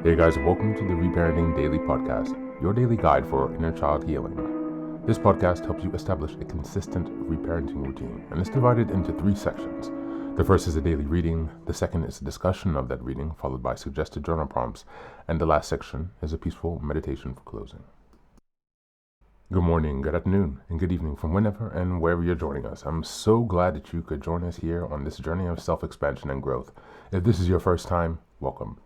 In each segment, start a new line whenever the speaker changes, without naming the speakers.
Hey guys, welcome to the Reparenting Daily podcast, your daily guide for inner child healing. This podcast helps you establish a consistent reparenting routine, and it's divided into 3 sections. The first is a daily reading, the second is a discussion of that reading, followed by suggested journal prompts, and the last section is a peaceful meditation for closing. Good morning, good afternoon, and good evening from whenever and wherever you're joining us. I'm so glad that you could join us here on this journey of self-expansion and growth. If this is your first time, welcome.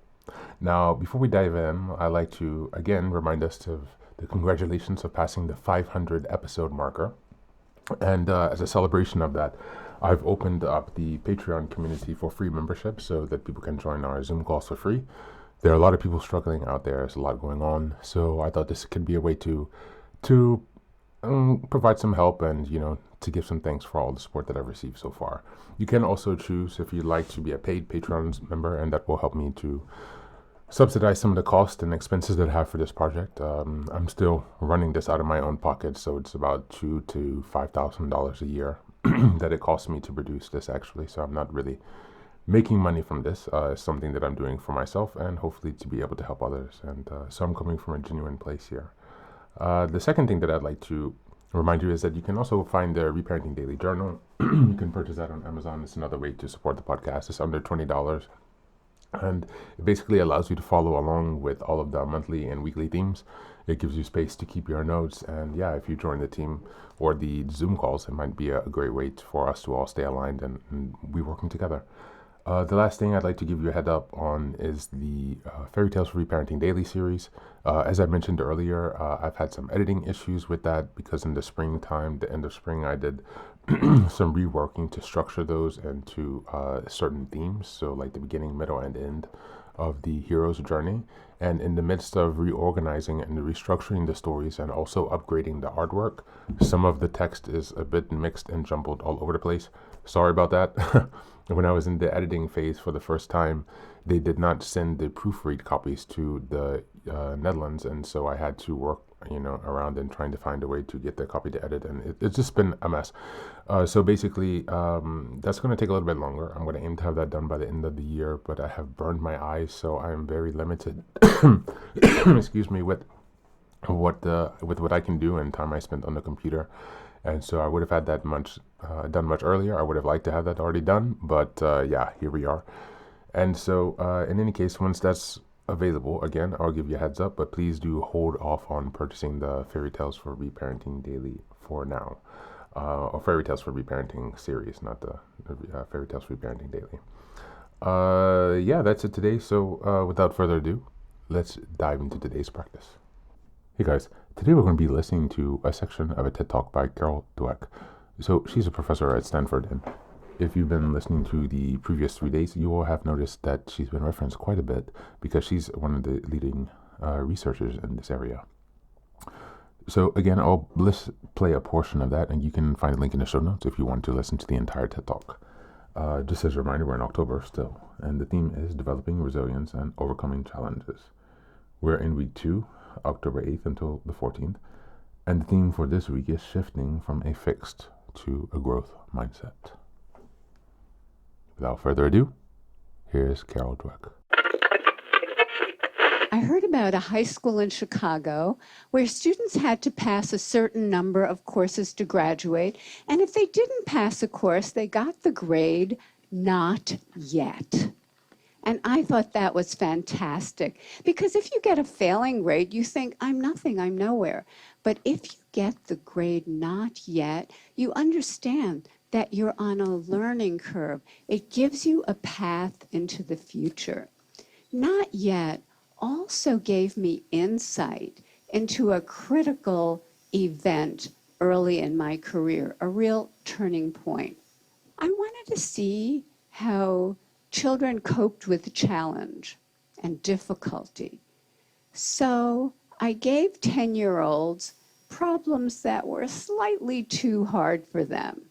Now, before we dive in, I'd like to again remind us of the congratulations of passing the 500 episode marker. And as a celebration of that, I've opened up the Patreon community for free membership so that people can join our Zoom calls for free. There are a lot of people struggling out there. There's a lot going on. So I thought this could be a way to provide some help and, to give some thanks for all the support that I've received so far. You can also choose if you'd like to be a paid Patreon member, and that will help me to subsidize some of the costs and expenses that I have for this project. I'm still running this out of my own pocket, so it's about $2,000 to $5,000 a year that it costs me to produce this actually. So I'm not really making money from this. It's something that I'm doing for myself and hopefully to be able to help others. And so I'm coming from a genuine place here. The second thing that I'd like to remind you is that you can also find the Reparenting Daily Journal. You can purchase that on Amazon. It's another way to support the podcast. It's under $20. And it basically allows you to follow along with all of the monthly and weekly themes. It gives you space to keep your notes. And yeah, if you join the team or the Zoom calls, it might be a great way for us to all stay aligned and be working together. The last thing I'd like to give you a head up on is the Fairy Tales for Reparenting Daily series. As I mentioned earlier, I've had some editing issues with that because in the springtime, the end of spring, I did some reworking to structure those into certain themes. So like the beginning, middle, and end of the hero's journey. And in the midst of reorganizing and restructuring the stories and also upgrading the artwork, some of the text is a bit mixed and jumbled all over the place. Sorry about that. When I was in the editing phase for the first time, they did not send the proofread copies to the Netherlands, and so I had to work, around and trying to find a way to get the copy to edit, and it's just been a mess. So basically, that's going to take a little bit longer. I'm going to aim to have that done by the end of the year, but I have burned my eyes, so I am very limited. Excuse me, with what I can do and time I spent on the computer. And so I would have had that done much earlier. I would have liked to have that already done, but here we are. And so in any case, once that's available, again, I'll give you a heads up, but please do hold off on purchasing the Fairy Tales for Reparenting Daily for now. Or Fairy Tales for Reparenting series, not the Fairy Tales for Reparenting Daily. That's it today. So without further ado, let's dive into today's practice. Hey guys, today we're going to be listening to a section of a TED Talk by Dweck. So she's a professor at Stanford, and if you've been listening to the previous 3 days, you will have noticed that she's been referenced quite a bit because she's one of the leading researchers in this area. So again, I'll play a portion of that, and you can find a link in the show notes if you want to listen to the entire TED Talk. Just as a reminder, we're in October still, and the theme is developing resilience and overcoming challenges. We're in week 2, October 8th until the 14th, and the theme for this week is shifting from a fixed to a growth mindset. Without further ado, here's Carol Dweck.
I heard about a high school in Chicago where students had to pass a certain number of courses to graduate, and if they didn't pass a course, they got the grade "not yet." And I thought that was fantastic, because if you get a failing grade, you think, I'm nothing, I'm nowhere. But if you get the grade "not yet," you understand that you're on a learning curve. It gives you a path into the future. "Not yet" also gave me insight into a critical event early in my career, a real turning point. I wanted to see how children coped with challenge and difficulty. So I gave 10-year-olds problems that were slightly too hard for them.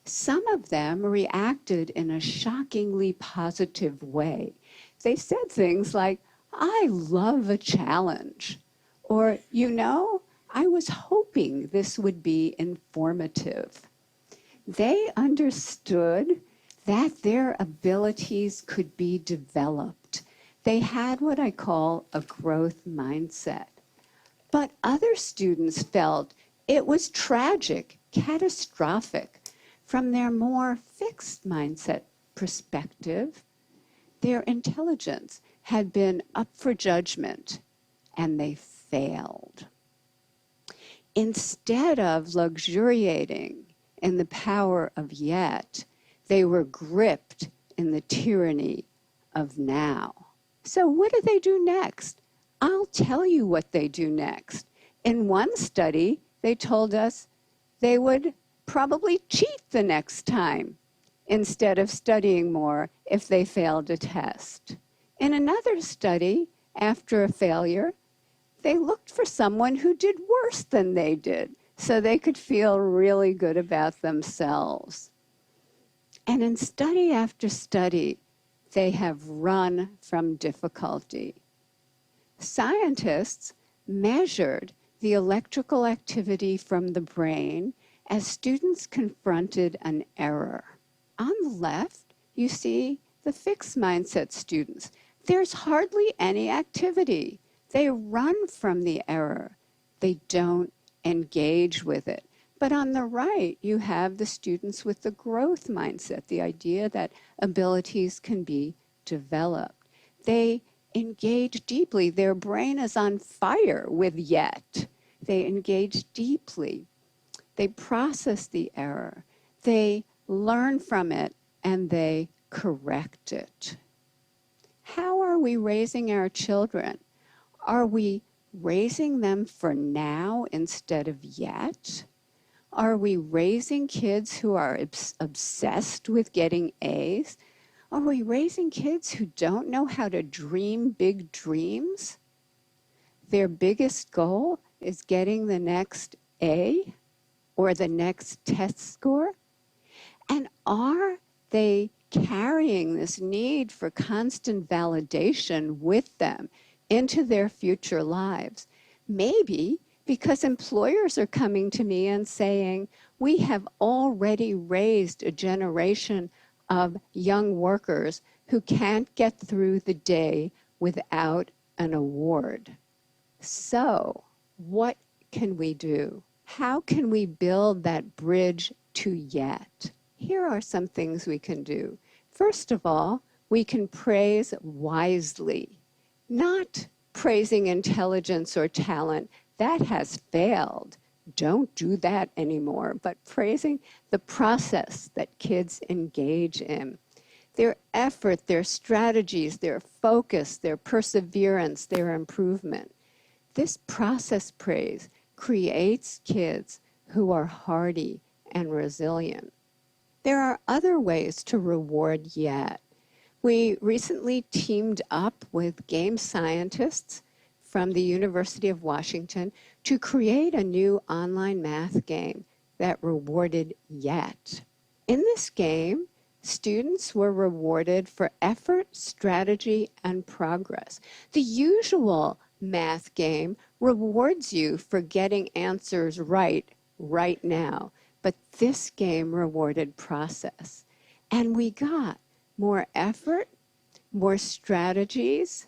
Some of them reacted in a shockingly positive way. They said things like, "I love a challenge," or, "I was hoping this would be informative." They understood that their abilities could be developed, They had what I call a growth mindset. But other students felt it was tragic, catastrophic. From their more fixed mindset perspective, their intelligence had been up for judgment, and they failed. Instead of luxuriating in the power of yet, they were gripped in the tyranny of now. So what do they do next? I'll tell you what they do next. In one study, they told us they would probably cheat the next time instead of studying more if they failed a test. In another study, after a failure, they looked for someone who did worse than they did so they could feel really good about themselves. And in study after study, they have run from difficulty. Scientists measured the electrical activity from the brain as students confronted an error. On the left, you see the fixed mindset students. There's hardly any activity. They run from the error. They don't engage with it. But on the right, you have the students with the growth mindset, the idea that abilities can be developed. They engage deeply. Their brain is on fire with yet. They engage deeply. They process the error. They learn from it, and they correct it. How are we raising our children? Are we raising them for now instead of yet? Are we raising kids who are obsessed with getting A's? Are we raising kids who don't know how to dream big dreams? Their biggest goal is getting the next A or the next test score? And are they carrying this need for constant validation with them into their future lives? Maybe because employers are coming to me and saying, we have already raised a generation of young workers who can't get through the day without an award. So, what can we do? How can we build that bridge to yet? Here are some things we can do. First of all, we can praise wisely, not praising intelligence or talent. That has failed. Don't do that anymore, but praising the process that kids engage in. Their effort, their strategies, their focus, their perseverance, their improvement. This process praise creates kids who are hardy and resilient. There are other ways to reward yet. We recently teamed up with game scientists from the University of Washington to create a new online math game that rewarded yet. In this game, students were rewarded for effort, strategy, and progress. The usual math game rewards you for getting answers right now, but this game rewarded process. And we got more effort, more strategies,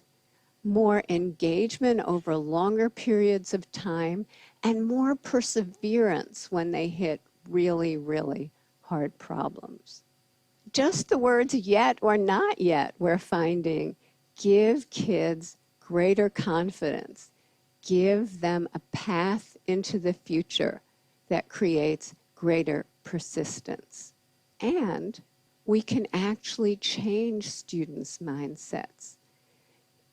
more engagement over longer periods of time, and more perseverance when they hit really, really hard problems. Just the words yet or not yet, we're finding, give kids greater confidence, give them a path into the future that creates greater persistence. And we can actually change students' mindsets.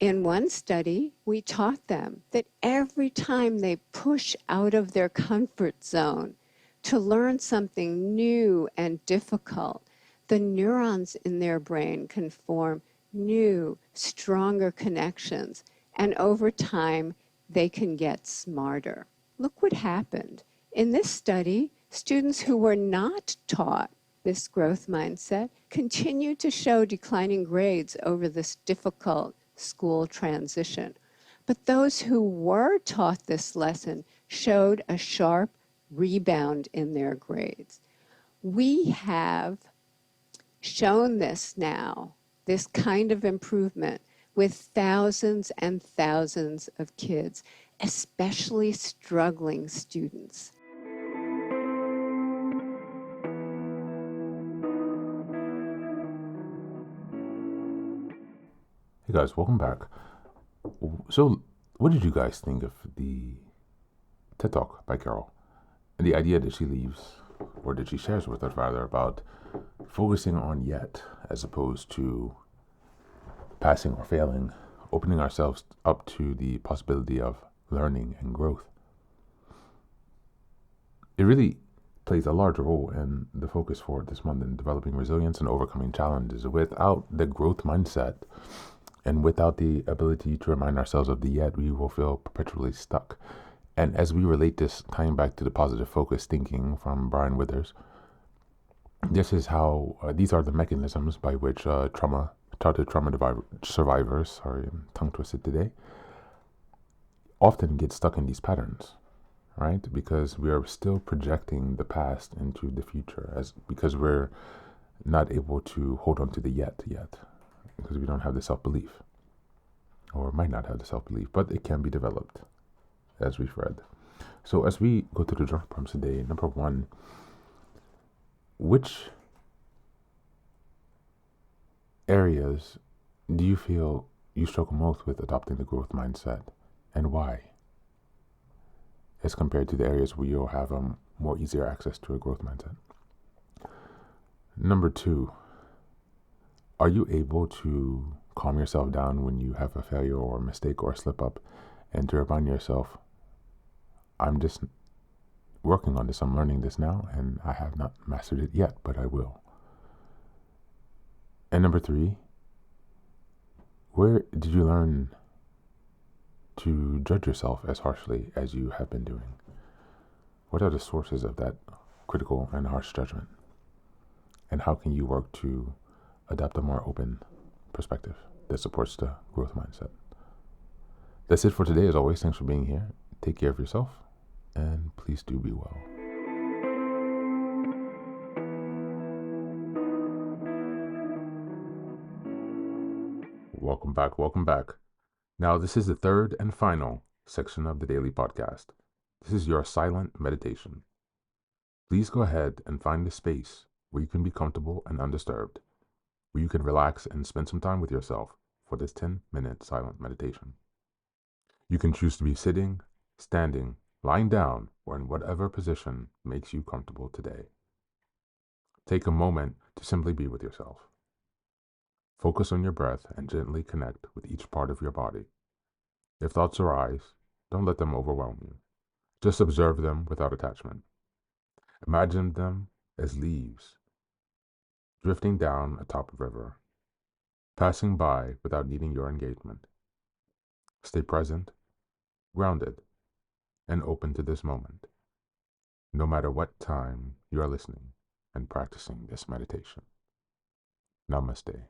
In one study, we taught them that every time they push out of their comfort zone to learn something new and difficult, the neurons in their brain can form new, stronger connections, and over time, they can get smarter. Look what happened. In this study, students who were not taught this growth mindset continued to show declining grades over this difficult school transition. But those who were taught this lesson showed a sharp rebound in their grades. We have shown this now, this kind of improvement, with thousands and thousands of kids, especially struggling students.
Hey guys, welcome back. So, what did you guys think of the TED Talk by Carol? And the idea that she leaves, or that she shares with us rather, about focusing on yet as opposed to passing or failing, opening ourselves up to the possibility of learning and growth. It really plays a large role in the focus for this month in developing resilience and overcoming challenges. Without the growth mindset and without the ability to remind ourselves of the yet, we will feel perpetually stuck. And as we relate this, tying back to the positive focus thinking from Brian Withers, this is how these are the mechanisms by which childhood trauma survivors, sorry, I'm tongue twisted today, often get stuck in these patterns, right? Because we are still projecting the past into the future, because we're not able to hold on to the yet, because we don't have the self-belief, or might not have the self-belief, but it can be developed, as we've read. So as we go through the journal prompts today, number one, which areas do you feel you struggle most with adopting the growth mindset, and why, as compared to the areas where you'll have more easier access to a growth mindset? Number two, are you able to calm yourself down when you have a failure or a mistake or a slip up, and to remind yourself, I'm just working on this, I'm learning this now, and I have not mastered it yet, but I will. And number three, where did you learn to judge yourself as harshly as you have been doing? What are the sources of that critical and harsh judgment? And how can you work to adopt a more open perspective that supports the growth mindset? That's it for today. As always, thanks for being here. Take care of yourself, and please do be well. Welcome back. Welcome back. Now, this is the third and final section of the daily podcast. This is your silent meditation. Please go ahead and find a space where you can be comfortable and undisturbed, where you can relax and spend some time with yourself for this 10-minute silent meditation. You can choose to be sitting, standing, lying down, or in whatever position makes you comfortable today. Take a moment to simply be with yourself. Focus on your breath and gently connect with each part of your body. If thoughts arise, don't let them overwhelm you. Just observe them without attachment. Imagine them as leaves drifting down atop a river, passing by without needing your engagement. Stay present, grounded, and open to this moment, no matter what time you are listening and practicing this meditation. Namaste.